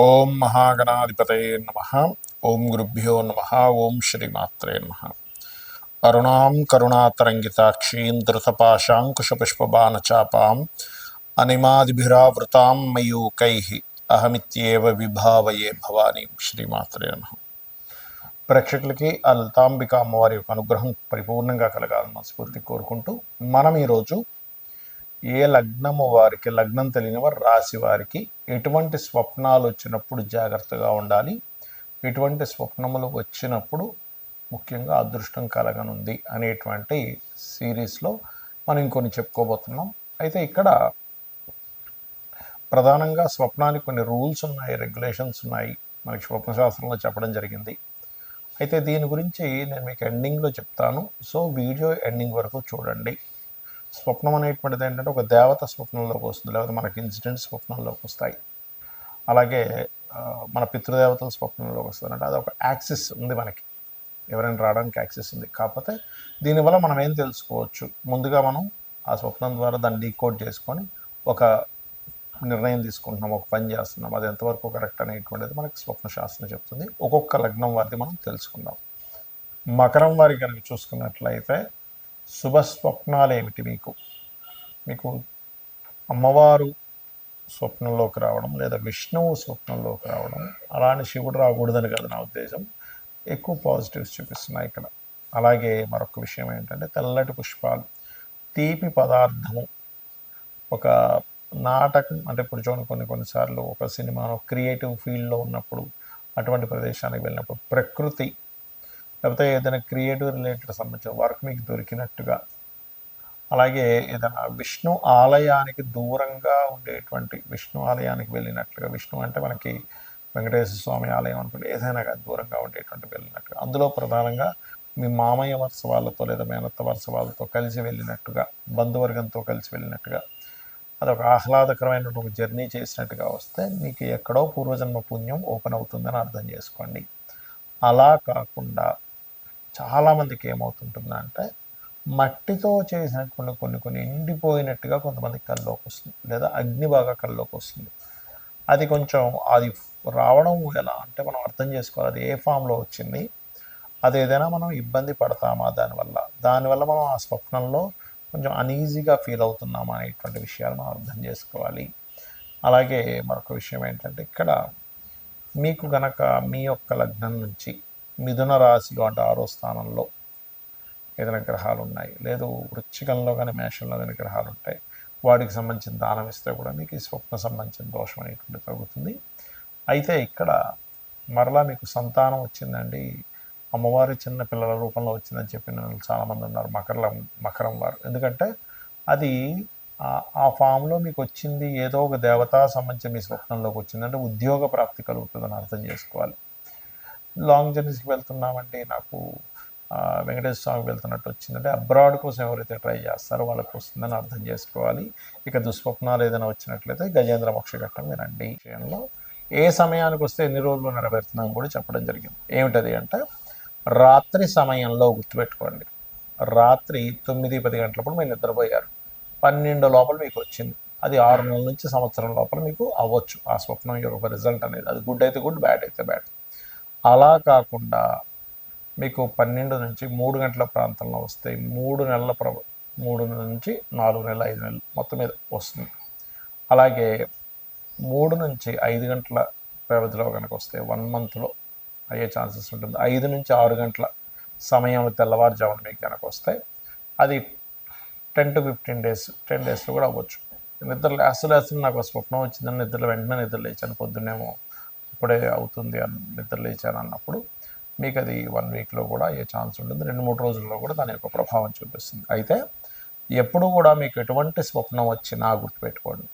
ఓం మహాగణాధిపతయే నమః. ఓం గురుభ్యో నమః. ఓం శ్రీమాత్రే నమః. అరుణాం కరుణాతరంగితాక్షీం ధృతపాశాంకుశపుష్పబాణచాపాం అనిమాదిభిరావృతాం మయూకైః అహమిత్యేవ విభావయే భవానీం. శ్రీమాత్రే నమః. ప్రేక్షకులకి ఆ లలితాంబిక అమ్మవారి యొక్క అనుగ్రహం పరిపూర్ణంగా కలగాలని మనస్ఫూర్తి కోరుకుంటూ మనం ఈరోజు ఏ లగ్నము వారికి, లగ్నం తెలియని వారు, రాశి వారికి ఎటువంటి స్వప్నాలు వచ్చినప్పుడు జాగ్రత్తగా ఉండాలి, ఎటువంటి స్వప్నములు వచ్చినప్పుడు ముఖ్యంగా అదృష్టం కలగనుంది అనేటువంటి సిరీస్లో మనం ఇంకొన్ని చెప్పుకోబోతున్నాం. అయితే ఇక్కడ ప్రధానంగా స్వప్నానికి కొన్ని రూల్స్ ఉన్నాయి, రెగ్యులేషన్స్ ఉన్నాయి, మనకి స్వప్నశాస్త్రంలో చెప్పడం జరిగింది. అయితే దీని గురించి నేను మీకు ఎండింగ్లో చెప్తాను. సో వీడియో ఎండింగ్ వరకు చూడండి. స్వప్నం అనేటువంటిది ఏంటంటే ఒక దేవత స్వప్నంలోకి వస్తుంది, లేకపోతే మనకి ఇన్సిడెంట్ స్వప్నంలోకి వస్తాయి. అలాగే మన పితృదేవతల స్వప్నంలోకి వస్తుంది. అంటే అది ఒక యాక్సిస్ ఉంది, మనకి ఎవరైనా రావడానికి యాక్సిస్ ఉంది. కాకపోతే దీనివల్ల మనం ఏం తెలుసుకోవచ్చు, ముందుగా మనం ఆ స్వప్నం ద్వారా దాన్ని డీకోడ్ చేసుకొని ఒక నిర్ణయం తీసుకుంటున్నాం, ఒక పని చేస్తున్నాం, అది ఎంతవరకు కరెక్ట్ అనేటువంటిది మనకి స్వప్నశాస్త్రం చెప్తుంది. ఒక్కొక్క లగ్నం వారిది మనం తెలుసుకుందాం. మకరం వారి కనుక చూసుకున్నట్లయితే శుభ స్వప్నాలు ఏమిటి? మీకు అమ్మవారు స్వప్నంలోకి రావడం, లేదా విష్ణువు స్వప్నంలోకి రావడం, అలానే శివుడు రాకూడదని కదా నా ఉద్దేశం. ఎక్కువ పాజిటివ్స్ చూపిస్తున్నాయి ఇక్కడ. అలాగే మరొక విషయం ఏంటంటే తెల్లటి పుష్పాలు, తీపి పదార్థము, ఒక నాటకం అంటే ఇప్పుడు చూడండి కొన్నిసార్లు ఒక సినిమాలో క్రియేటివ్ ఫీల్డ్లో ఉన్నప్పుడు, అటువంటి ప్రదేశానికి వెళ్ళినప్పుడు ప్రకృతి, లేకపోతే ఏదైనా క్రియేటివ్ రిలేటెడ్ సంబంధించిన వర్క్ మీకు దొరికినట్టుగా, అలాగే ఏదైనా విష్ణు ఆలయానికి దూరంగా ఉండేటువంటి విష్ణు ఆలయానికి వెళ్ళినట్లుగా, విష్ణు అంటే మనకి వెంకటేశ్వర స్వామి ఆలయం అనుకుంటే ఏదైనా కానీ దూరంగా ఉండేటువంటి వెళ్ళినట్టుగా, అందులో ప్రధానంగా మీ మామయ్య వరుస వాళ్ళతో లేదా మేనత్త వరుస వాళ్ళతో కలిసి వెళ్ళినట్టుగా, బంధువర్గంతో కలిసి వెళ్ళినట్టుగా, అదొక ఆహ్లాదకరమైనటువంటి జర్నీ చేసినట్టుగా వస్తే మీకు ఎక్కడో పూర్వజన్మ పుణ్యం ఓపెన్ అవుతుందని అర్థం చేసుకోండి. అలా కాకుండా చాలామందికి ఏమవుతుంటుందంటే మట్టితో చేసినటువంటి కొన్ని ఎండిపోయినట్టుగా కొంతమందికి కల్లోకి వస్తుంది, లేదా అగ్ని బాగా కల్లోకి వస్తుంది. అది కొంచెం అది రావడం ఎలా అంటే మనం అర్థం చేసుకోవాలి, అది ఏ ఫామ్లో వచ్చింది, అది ఏదైనా మనం ఇబ్బంది పడతామా దానివల్ల మనం ఆ స్వప్నంలో కొంచెం అనీజీగా ఫీల్ అవుతున్నామా అనేటువంటి విషయాలు మనం అర్థం చేసుకోవాలి. అలాగే మరొక విషయం ఏంటంటే ఇక్కడ మీకు గనక మీ యొక్క లగ్నం నుంచి మిథున రాశిలో అంటే 6వ స్థానంలో ఏదైనా గ్రహాలు ఉన్నాయి, లేదు వృశ్చికంలో కానీ మేషంలో కానీ గ్రహాలు ఉంటాయి, వాటికి సంబంధించిన దానం ఇస్తే కూడా మీకు ఈ స్వప్న సంబంధించిన దోషం అనేటువంటి తగ్గుతుంది. అయితే ఇక్కడ మరలా మీకు సంతానం వచ్చిందండి, అమ్మవారి చిన్న పిల్లల రూపంలో వచ్చిందని చెప్పిన వాళ్ళు చాలామంది ఉన్నారు మకరం వారు. ఎందుకంటే అది ఆ ఫామ్లో మీకు వచ్చింది, ఏదో ఒక దేవతా సంబంధించి మీ స్వప్నంలోకి వచ్చిందంటే ఉద్యోగ ప్రాప్తి కలుగుతుందని అర్థం చేసుకోవాలి. లాంగ్ జర్నీస్కి వెళ్తున్నామండి, నాకు వెంకటేశ్వర స్వామికి వెళ్తున్నట్టు వచ్చిందంటే అబ్రాడ్ కోసం ఎవరైతే ట్రై చేస్తారో వాళ్ళకి వస్తుందని అర్థం చేసుకోవాలి. ఇక దుస్వప్నాలు ఏదైనా వచ్చినట్లయితే గజేంద్ర మోక్షఘట్టం వినండి. విషయంలో ఏ సమయానికి వస్తే ఎన్ని రోజులు నెరవేరుతుందని కూడా చెప్పడం జరిగింది. ఏమిటది అంటే రాత్రి సమయంలో గుర్తుపెట్టుకోండి, రాత్రి 9-10 గంటలప్పుడు మీరు నిద్రపోయారు, 12 లోపల మీకు వచ్చింది, అది 6 నెలల నుంచి సంవత్సరం లోపల మీకు అవ్వచ్చు ఆ స్వప్నం యొక్క రిజల్ట్ అనేది. అది గుడ్ అయితే గుడ్, బ్యాడ్ అయితే బ్యాడ్. అలా కాకుండా మీకు 12 నుంచి 3 గంటల ప్రాంతంలో వస్తే 3 నుంచి 4 నెలలు 5 నెలలు మొత్తం మీద వస్తుంది. అలాగే 3 నుంచి 5 గంటల వ్యవధిలో కనుక వస్తే 1 మంత్లో అయ్యే ఛాన్సెస్ ఉంటుంది. 5 నుంచి 6 గంటల సమయంలో తెల్లవారుజామున మీకు కనుక వస్తే అది 10 to 15 days 10 daysలో కూడా అవ్వచ్చు. నిద్ర లేస్తూ నాకు స్వప్నం వచ్చిందని వెంటనే నిద్ర లేచాను, పొద్దున్నేమో ఇప్పుడే అవుతుంది అని నిద్ర లేచాను అన్నప్పుడు మీకు అది 1 వీక్లో కూడా అయ్యే ఛాన్స్ ఉంటుంది, 2-3 రోజుల్లో కూడా దాని యొక్క ప్రభావం చూపిస్తుంది. అయితే ఎప్పుడు కూడా మీకు ఎటువంటి స్వప్నం వచ్చినా గుర్తుపెట్టుకోండి,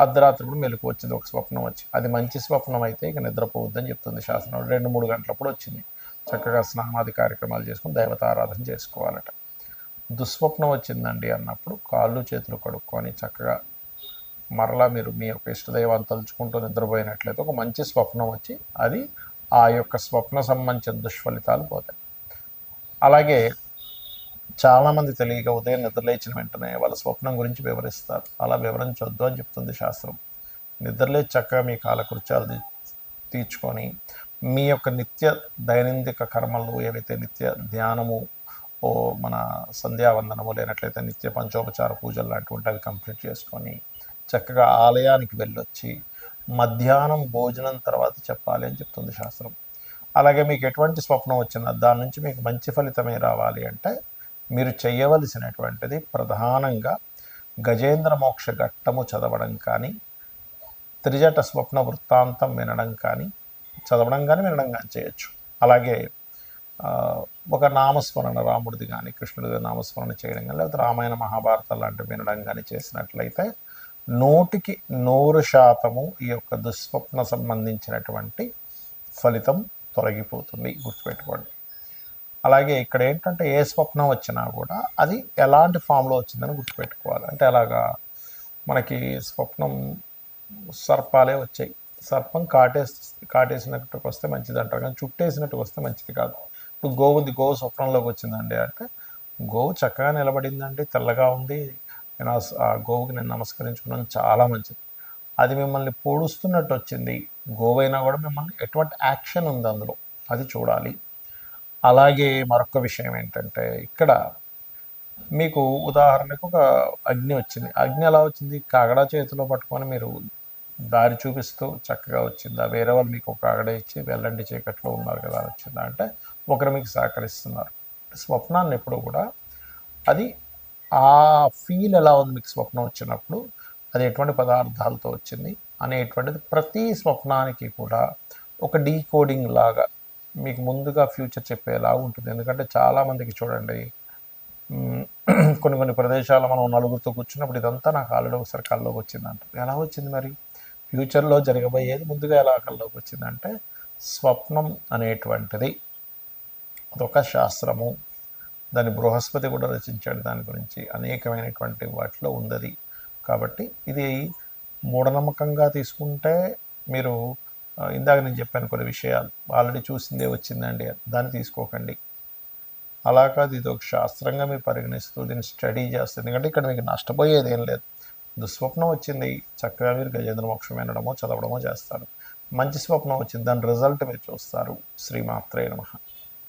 అర్ధరాత్రి కూడా మెలకు వచ్చింది ఒక స్వప్నం వచ్చి, అది మంచి స్వప్నం అయితే ఇక నిద్రపోవద్దని చెప్తుంది శాస్త్రం. 2-3 గంటలప్పుడు వచ్చింది, చక్కగా స్నానాది కార్యక్రమాలు చేసుకుని దైవతారాధన చేసుకోవాలట. దుస్వప్నం వచ్చిందండి అన్నప్పుడు కాళ్ళు చేతులు కడుక్కొని చక్కగా మరలా మీరు మీ యొక్క ఇష్టదైవాన్ని తలుచుకుంటూ నిద్రపోయినట్లయితే ఒక మంచి స్వప్నం వచ్చి అది ఆ యొక్క స్వప్న సంబంధించిన దుష్ఫలితాలు పోతాయి. అలాగే చాలామంది తెలియక ఉదయం నిద్రలేచిన వెంటనే వాళ్ళ స్వప్నం గురించి వివరిస్తారు. అలా వివరించొద్దు అని చెప్తుంది శాస్త్రం. నిద్రలేచి చక్కగా మీ కాలకృత్యాలు తీర్చుకొని మీ యొక్క నిత్య దైనందిక కర్మలు ఏవైతే నిత్య ధ్యానము ఓ మన సంధ్యావందనము లేనట్లయితే నిత్య పంచోపచార పూజలు లాంటివి అవి కంప్లీట్ చేసుకొని చక్కగా ఆలయానికి వెళ్ళొచ్చి మధ్యాహ్నం భోజనం తర్వాత చెప్పాలి అని చెప్తుంది శాస్త్రం. అలాగే మీకు ఎటువంటి స్వప్నం వచ్చినా దాని నుంచి మీకు మంచి ఫలితమే రావాలి అంటే మీరు చేయవలసినటువంటిది ప్రధానంగా గజేంద్ర మోక్ష ఘట్టము చదవడం కానీ, త్రిజట స్వప్న వృత్తాంతం వినడం కానీ, చదవడం కానీ వినడం కానీ చేయొచ్చు. అలాగే ఒక నామస్మరణ రాముడిది కానీ కృష్ణుడిది నామస్మరణ చేయడం కానీ లేకపోతే రామాయణ మహాభారతం లాంటివి వినడం కానీ చేసినట్లయితే 100% ఈ యొక్క దుస్వప్న సంబంధించినటువంటి ఫలితం తొలగిపోతుంది, గుర్తుపెట్టుకోండి. అలాగే ఇక్కడ ఏంటంటే ఏ స్వప్నం వచ్చినా కూడా అది ఎలాంటి ఫామ్లో వచ్చిందని గుర్తుపెట్టుకోవాలి. అంటే అలాగా మనకి స్వప్నం సర్పాలే వచ్చాయి, సర్పం కాటేసినట్టుకు వస్తే మంచిది అంటారు కానీ చుట్టేసినట్టుకు వస్తే మంచిది కాదు. ఇప్పుడు గోవు స్వప్నంలోకి వచ్చిందండి అంటే గోవు చక్కగా నిలబడిందండి, తెల్లగా ఉంది, నేను ఆ గోవుకి నేను నమస్కరించుకున్నాను, చాలా మంచిది. అది మిమ్మల్ని పొడుస్తున్నట్టు వచ్చింది, గోవైనా కూడా మిమ్మల్ని ఎటువంటి యాక్షన్ ఉంది అందులో అది చూడాలి. అలాగే మరొక విషయం ఏంటంటే ఇక్కడ మీకు ఉదాహరణకు ఒక అగ్ని వచ్చింది, అగ్ని ఎలా వచ్చింది? కాగడా చేతిలో పట్టుకొని మీరు దారి చూపిస్తూ చక్కగా వచ్చిందా? వేరే వాళ్ళు మీకు ఒక కాగడ ఇచ్చి వెళ్ళండి చీకట్లో ఉన్నారు కదా అని వచ్చిందా? అంటే ఒకరు మీకు సహకరిస్తున్నారు. స్వప్నాన్ని ఎప్పుడు కూడా అది ఆ ఫీల్ ఎలా ఉంది మీకు స్వప్నం వచ్చినప్పుడు, అది ఎటువంటి పదార్థాలతో వచ్చింది అనేటువంటిది ప్రతి స్వప్నానికి కూడా ఒక డీకోడింగ్ లాగా మీకు ముందుగా ఫ్యూచర్ చెప్పేలాగా ఉంటుంది. ఎందుకంటే చాలామందికి చూడండి కొన్ని ప్రదేశాల్లో మనం నలుగురితో కూర్చున్నప్పుడు ఇదంతా నాకు ఆల్రెడీ ఒకసారి కల్లోకి వచ్చిందంట. ఎలా వచ్చింది మరి? ఫ్యూచర్లో జరగబోయేది ముందుగా ఎలా కల్లోకి వచ్చిందంటే స్వప్నం అనేటువంటిది అదొక శాస్త్రము. దాన్ని బృహస్పతి కూడా రచించాడు, దాని గురించి అనేకమైనటువంటి వాటిలో ఉంది. కాబట్టి ఇది మూఢనమ్మకంగా తీసుకుంటే మీరు ఇందాక నేను చెప్పాను కొన్ని విషయాలు ఆల్రెడీ చూసిందే వచ్చిందండి దాన్ని తీసుకోకండి. అలా కాదు, ఇది ఒక శాస్త్రంగా మీరు పరిగణిస్తూ దీన్ని స్టడీ చేస్తుంది. ఎందుకంటే ఇక్కడ మీకు నష్టపోయేది ఏం లేదు. దుస్వప్నం వచ్చింది, చక్కగా మీరు గజేంద్ర మోక్షం వినడమో చదవడమో చేస్తారు. మంచి స్వప్నం వచ్చింది, దాని రిజల్ట్ మీరు చూస్తారు. శ్రీమాత్రే నమః.